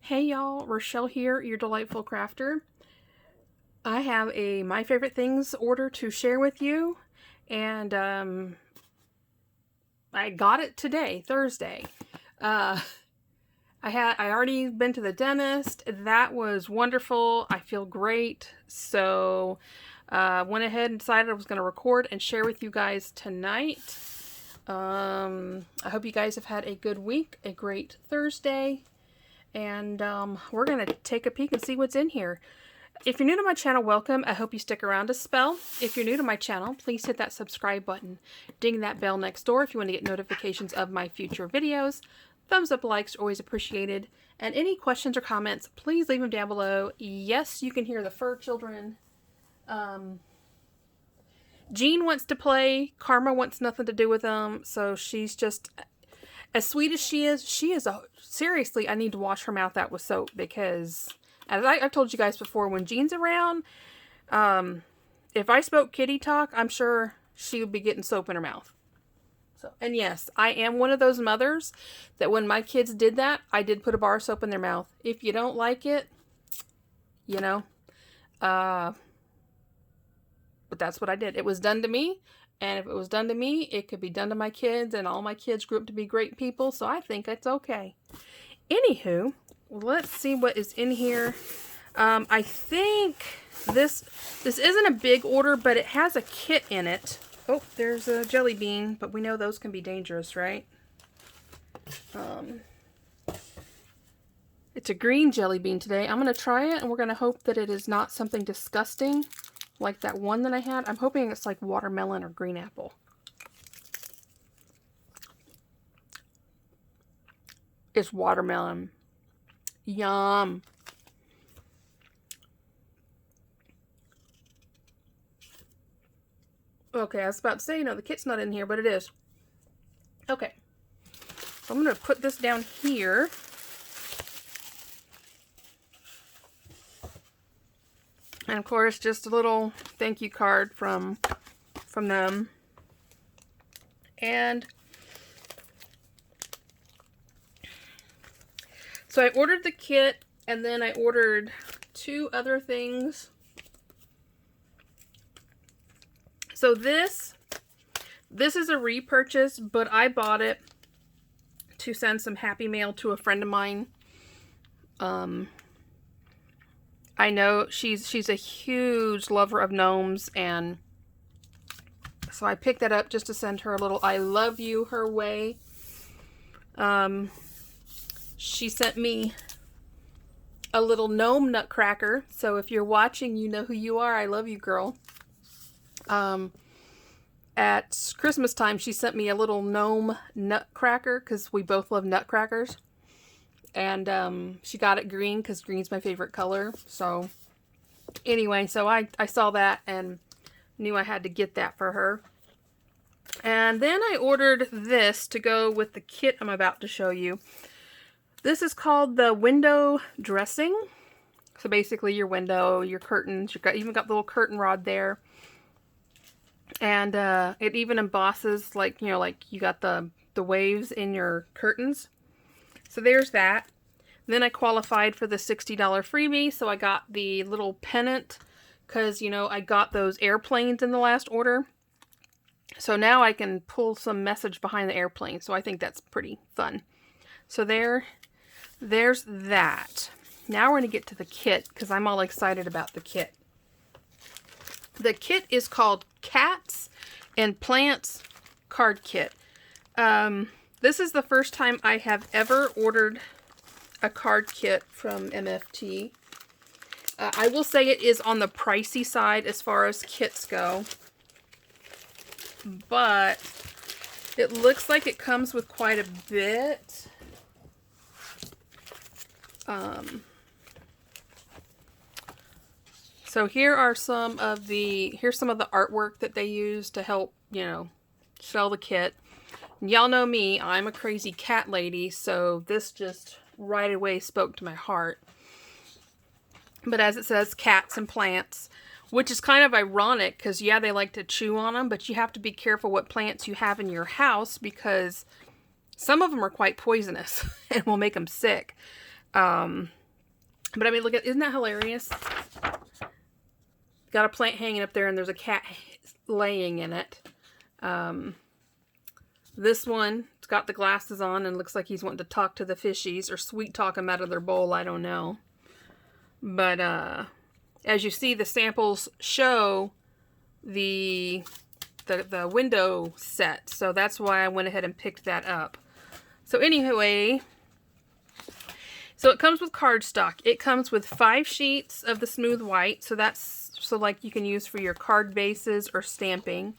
Hey y'all, Rochelle here, your delightful crafter. I have a My Favorite Things order to share with you, and I got it today, Thursday. I already been to the dentist. That was wonderful. I feel great. So went ahead and decided I was going to record and share with you guys tonight. I hope you guys have had a good week, a great Thursday. And we're going to take a peek and see what's in here. If you're new to my channel, welcome. I hope you stick around a spell. If you're new to my channel, please hit that subscribe button. Ding that bell next door if you want to get notifications of my future videos. Thumbs up, likes are always appreciated. And any questions or comments, please leave them down below. Yes, you can hear the fur children. Jean wants to play. Karma wants nothing to do with them. So she's just... as sweet as she is seriously, I need to wash her mouth out with soap because, as I've told you guys before, when Jean's around, if I spoke kitty talk, I'm sure she would be getting soap in her mouth. So, and yes, I am one of those mothers that when my kids did that, I did put a bar of soap in their mouth. If you don't like it, you know, but that's what I did. It was done to me. And if it was done to me, it could be done to my kids, and all my kids grew up to be great people, so I think it's okay. Anywho, let's see what is in here. I think this isn't a big order, but it has a kit in it. Oh, there's a jelly bean, but we know those can be dangerous, right? It's a green jelly bean today. I'm going to try it, and we're going to hope that it is not something disgusting. Like that one that I had. I'm hoping it's like watermelon or green apple. It's watermelon. Yum. Okay, I was about to say, no, the kit's not in here, but it is. Okay. So I'm going to put this down here. And of course, just a little thank you card from them. And so I ordered the kit, and then I ordered 2 other things. So this is a repurchase, but I bought it to send some happy mail to a friend of mine. I know she's a huge lover of gnomes, and so I picked that up just to send her a little I love you her way. She sent me a little gnome nutcracker, so if you're watching, you know who you are. I love you, girl. At Christmas time, she sent me a little gnome nutcracker because we both love nutcrackers. And she got it green because green's my favorite color. So anyway, so I saw that and knew I had to get that for her. And then I ordered this to go with the kit I'm about to show you. This is called the window dressing. So basically your window, your curtains, you've even got the little curtain rod there. And it even embosses, like, you know, like you got the waves in your curtains. So there's that. Then I qualified for the $60 freebie, so I got the little pennant because, you know, I got those airplanes in the last order. So now I can pull some message behind the airplane, so I think that's pretty fun. So there's that. Now we're going to get to the kit because I'm all excited about the kit. The kit is called Cats and Plants Card Kit. This is the first time I have ever ordered a card kit from MFT. I will say it is on the pricey side as far as kits go. But it looks like it comes with quite a bit. So here's some of the artwork that they use to help, you know, sell the kit. Y'all know me, I'm a crazy cat lady, so this just right away spoke to my heart. But as it says, cats and plants, which is kind of ironic because, yeah, they like to chew on them, but you have to be careful what plants you have in your house because some of them are quite poisonous and will make them sick. But I mean, look at, isn't that hilarious? Got a plant hanging up there and there's a cat laying in it. This one, it's got the glasses on and looks like he's wanting to talk to the fishies or sweet talk them out of their bowl. I don't know. But as you see, the samples show the window set. So that's why I went ahead and picked that up. So anyway, so it comes with cardstock. It comes with 5 sheets of the smooth white. So that's like you can use for your card bases or stamping.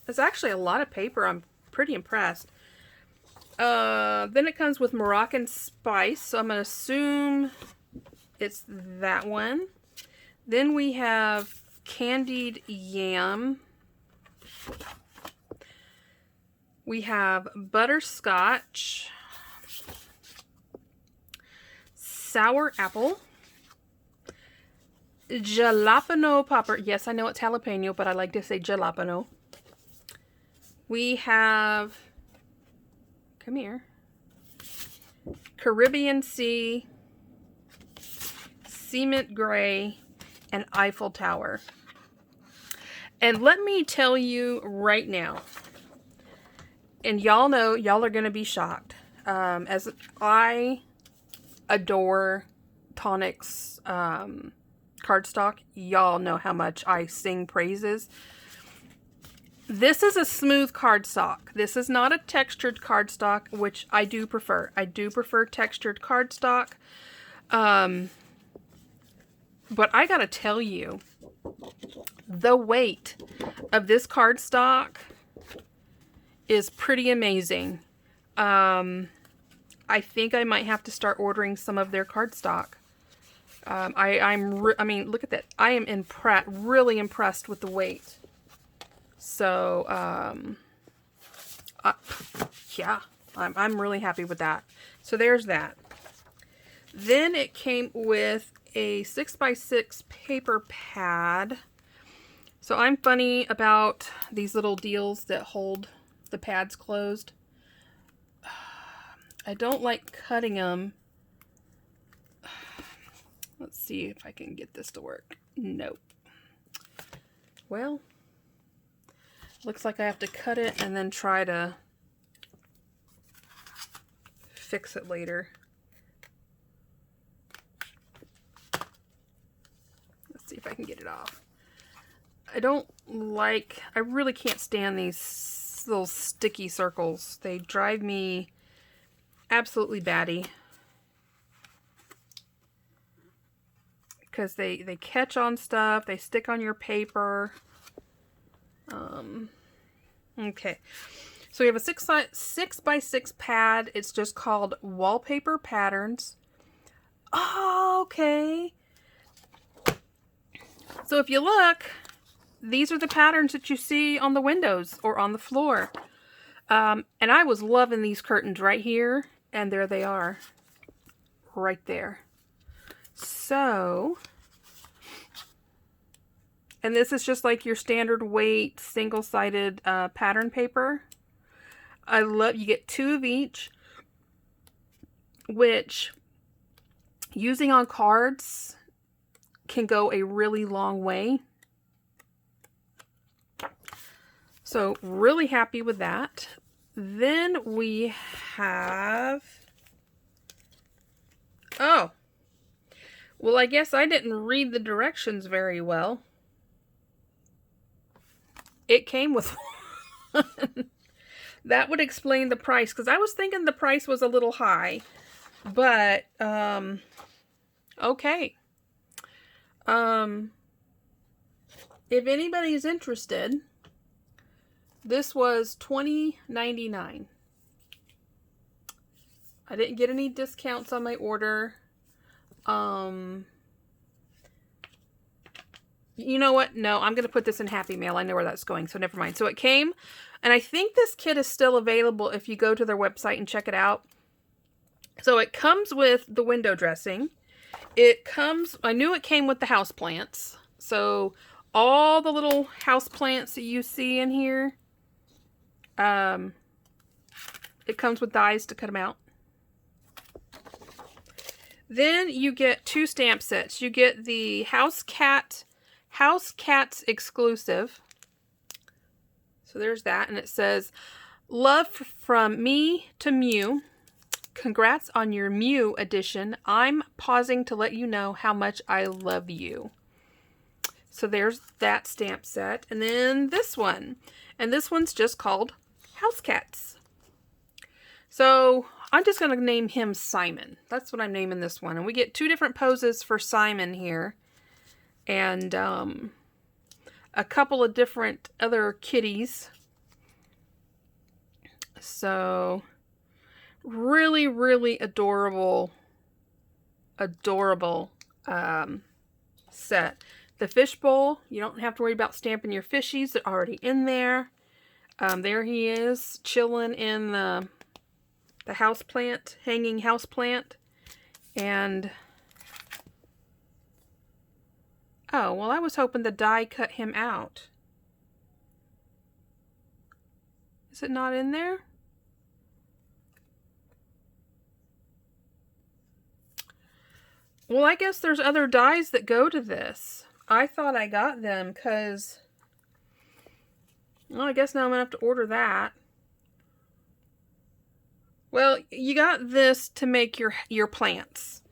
It's actually a lot of paper. I'm pretty impressed. Then it comes with Moroccan spice. So I'm going to assume it's that one. Then we have candied yam. We have butterscotch. Sour apple. Jalapeno popper. Yes, I know it's jalapeno, but I like to say jalapeno. We have, come here, Caribbean Sea, Cement Gray, and Eiffel Tower. And let me tell you right now, and y'all know, y'all are going to be shocked, as I adore Tonic's cardstock. Y'all know how much I sing praises. This is a smooth cardstock. This is not a textured cardstock, which I do prefer. I do prefer textured cardstock. But I gotta tell you, the weight of this cardstock is pretty amazing. I think I might have to start ordering some of their cardstock. I mean, look at that. I am really impressed with the weight. So, yeah, I'm really happy with that. So there's that. Then it came with a 6x6 paper pad. So I'm funny about these little deals that hold the pads closed. I don't like cutting them. Let's see if I can get this to work. Nope. Well, looks like I have to cut it and then try to fix it later. Let's see if I can get it off. I really can't stand these little sticky circles. They drive me absolutely batty. Because they catch on stuff, they stick on your paper. Okay, so we have a 6x6 pad. It's just called Wallpaper Patterns. Oh, okay. So if you look, these are the patterns that you see on the windows or on the floor. And I was loving these curtains right here, and there they are, right there. So, and this is just like your standard weight single-sided pattern paper. You get 2 of each, which using on cards can go a really long way. So really happy with that. Then we have, oh, well, I guess I didn't read the directions very well. It came with one. That would explain the price, because I was thinking the price was a little high. But, okay. If anybody's interested, this was $20.99. I didn't get any discounts on my order. You know what? No, I'm going to put this in Happy Mail. I know where that's going, so never mind. So it came, and I think this kit is still available if you go to their website and check it out. So it comes with the window dressing. It comes, I knew it came with the house plants. So all the little house plants that you see in here, it it comes with dies to cut them out. Then you get 2 stamp sets. You get the House Cats exclusive. So there's that, and it says, "Love from me to Mew. Congrats on your Mew edition. I'm pausing to let you know how much I love you." So there's that stamp set. And then this one. And this one's just called House Cats. So I'm just going to name him Simon. That's what I'm naming this one. And we get 2 different poses for Simon here. And a couple of different other kitties. So really, really adorable set. The fishbowl, you don't have to worry about stamping your fishies. They're already in there. There he is, chilling in the house plant, hanging house plant. And, oh, well, I was hoping the die cut him out. Is it not in there? Well, I guess there's other dies that go to this. I thought I got them because, well, I guess now I'm going to have to order that. Well, you got this to make your plants.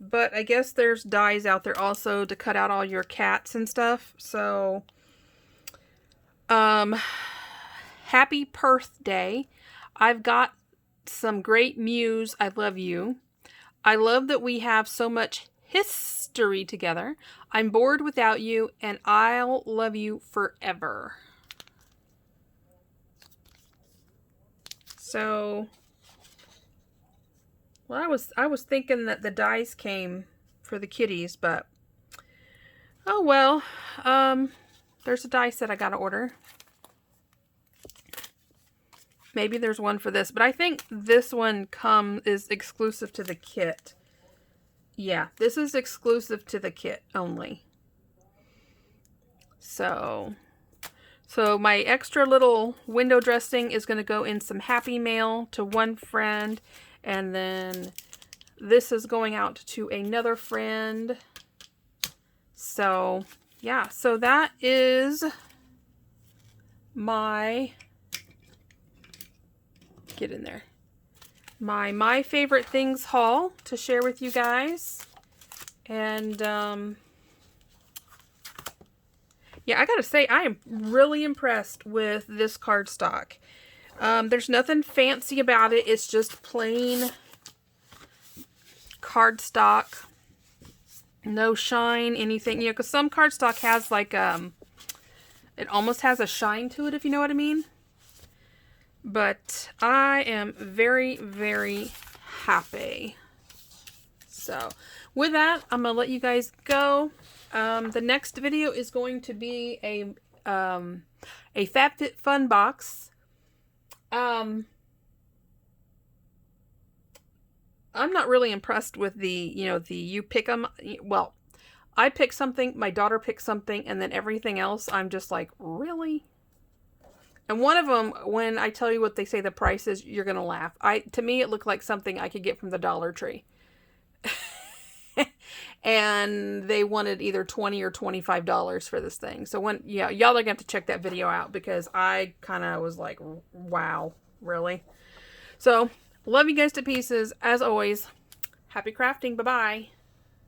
But I guess there's dies out there also to cut out all your cats and stuff. So, happy birthday. I've got some great Mews. I love you. I love that we have so much history together. I'm bored without you, and I'll love you forever. So, well, I was thinking that the dies came for the kitties, but oh well. There's a die set I gotta order. Maybe there's one for this, but I think this one is exclusive to the kit. Yeah, this is exclusive to the kit only. So my extra little window dressing is going to go in some Happy Mail to one friend, and then this is going out to another friend. So, yeah, so that is my, get in there, my favorite things haul to share with you guys. And yeah, I gotta say, I am really impressed with this cardstock. There's nothing fancy about it. It's just plain cardstock. No shine, anything. You know, because some cardstock has like, it almost has a shine to it, if you know what I mean. But I am very, very happy. So, with that, I'm going to let you guys go. The next video is going to be a FabFitFun box. I'm not really impressed with the, you pick them. Well, I pick something, my daughter picks something, and then everything else, I'm just like, really? And one of them, when I tell you what they say the price is, you're going to laugh. To me, it looked like something I could get from the Dollar Tree. And they wanted either $20 or $25 for this thing. So y'all are going to have to check that video out, because I kind of was like, wow, really? So, love you guys to pieces. As always, happy crafting. Bye-bye.